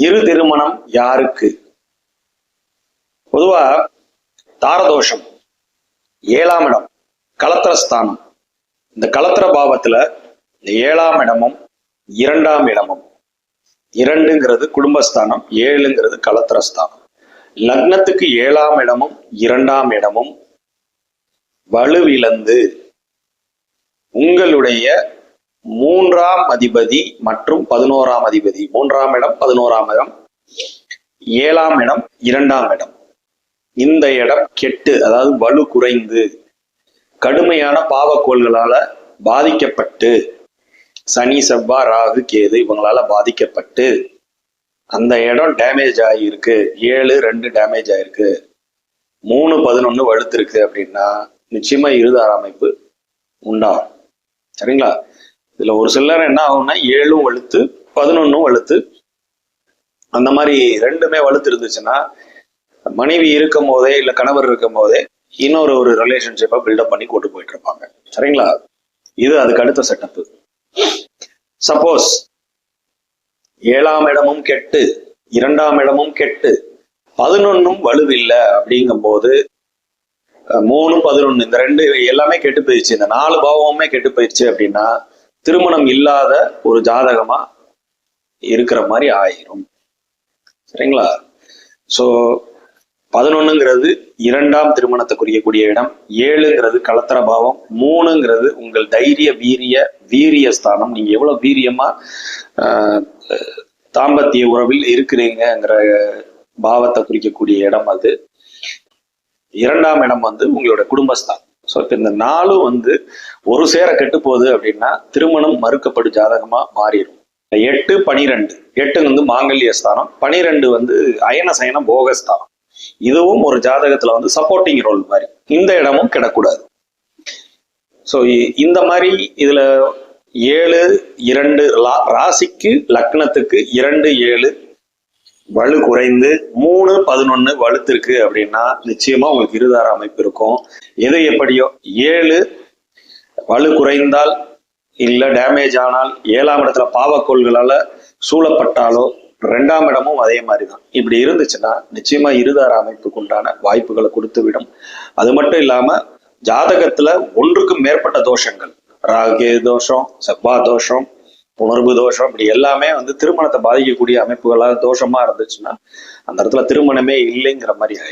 இரு திருமணம் யாருக்கு? பொதுவா தாரதோஷம், 7ஆம் இடம் கலத்திரஸ்தானம். இந்த கலத்திர பாவத்துல இந்த 7ஆம் இடமும் 2ஆம் இடமும், 2ங்கிறது குடும்பஸ்தானம், 7ங்கிறது கலத்திரஸ்தானம். லக்னத்துக்கு 7ஆம் இடமும் 2ஆம் இடமும் வலுவிழந்து உங்களுடைய 3ஆம் அதிபதி மற்றும் 11ஆம் அதிபதி, 3ஆம் இடம் 11ஆம் இடம், 7ஆம் இடம் 2ஆம் இடம், இந்த இடம் கெட்டு, அதாவது வலு குறைந்து கடுமையான பாவக்கோள்களால பாதிக்கப்பட்டு, சனி செவ்வாய் ராகு கேது இவங்களால பாதிக்கப்பட்டு அந்த இடம் டேமேஜ் ஆகியிருக்கு. 7-2 டேமேஜ் ஆயிருக்கு, 3-11 வலுத்திருக்கு அப்படின்னா நிச்சயமா இருதார அமைப்பு உண்டாகும். சரிங்களா? இதுல ஒரு சிலர் என்ன ஆகும்னா 7ம் வலுத்து 11ம் வலுத்து, அந்த மாதிரி 2மே வலுத்து இருந்துச்சுன்னா மனைவி இருக்கும் போதே இல்ல கணவர் இருக்கும் போதே இன்னொரு ரிலேஷன்ஷிப்பை பில்டப் பண்ணி கொண்டு போயிட்டு இருப்பாங்க. சரிங்களா? இது அதுக்கு அடுத்த செட்டப். சப்போஸ் 7ஆம் இடமும் கெட்டு 2ஆம் இடமும் கெட்டு 11ம் வலுவில்லை அப்படிங்கும் போது 3-11 இந்த 2 எல்லாமே கெட்டு போயிடுச்சு, இந்த 4 பாவமுமே கெட்டு போயிடுச்சு அப்படின்னா திருமணம் இல்லாத ஒரு ஜாதகமா இருக்கிற மாதிரி ஆயிரும். சரிங்களா? ஸோ 11ங்கிறது 2ஆம் திருமணத்தை குறிக்கக்கூடிய இடம், 7ங்கிறது கலத்திர பாவம், 3ங்கிறது உங்கள் தைரிய வீரிய ஸ்தானம். நீங்க எவ்வளவு வீரியமா தாம்பத்திய உறவில் இருக்கிறீங்கிற பாவத்தை குறிக்கக்கூடிய இடம் அது. 2ஆம் இடம் உங்களோட குடும்பஸ்தானம். ஸோ இப்போ இந்த 4 ஒரு சேர கெட்டு போகுது அப்படின்னா திருமணம் மறுக்கப்படும் ஜாதகமா மாறிடும். 8-12, 8 மாங்கல்ய ஸ்தானம், 12 அயன சயன போகஸ்தானம். இதுவும் ஒரு ஜாதகத்துல சப்போர்ட்டிங் ரோல் மாதிரி. இந்த இடமும் கிடக்கூடாது. ஸோ இந்த மாதிரி இதுல 7-2 ராசிக்கு லக்னத்துக்கு 2-7 வலு குறைந்து 3-11 வலுத்திருக்கு அப்படின்னா நிச்சயமா உங்களுக்கு இருதார அமைப்பு இருக்கும். எது எப்படியோ 7 வலு குறைந்தால் இல்ல டேமேஜ் ஆனால், 7ஆம் இடத்துல பாவக்கோள்களால சூழப்பட்டாலோ 2ஆம் இடமும் அதே மாதிரிதான். இப்படி இருந்துச்சுன்னா நிச்சயமா இருதார அமைப்புக்கு உண்டான வாய்ப்புகளை கொடுத்து விடும். அது மட்டும் இல்லாம ஜாதகத்துல ஒன்றுக்கும் மேற்பட்ட தோஷங்கள், ராகு தோஷம், செவ்வாய் தோஷம், உணர்வு தோஷம், இப்படி எல்லாமே திருமணத்தை பாதிக்கக்கூடிய அமைப்புகளாக தோஷமா இருந்துச்சுன்னா அந்த இடத்துல திருமணமே இல்லைங்கிற மாதிரி ஆயிடும்.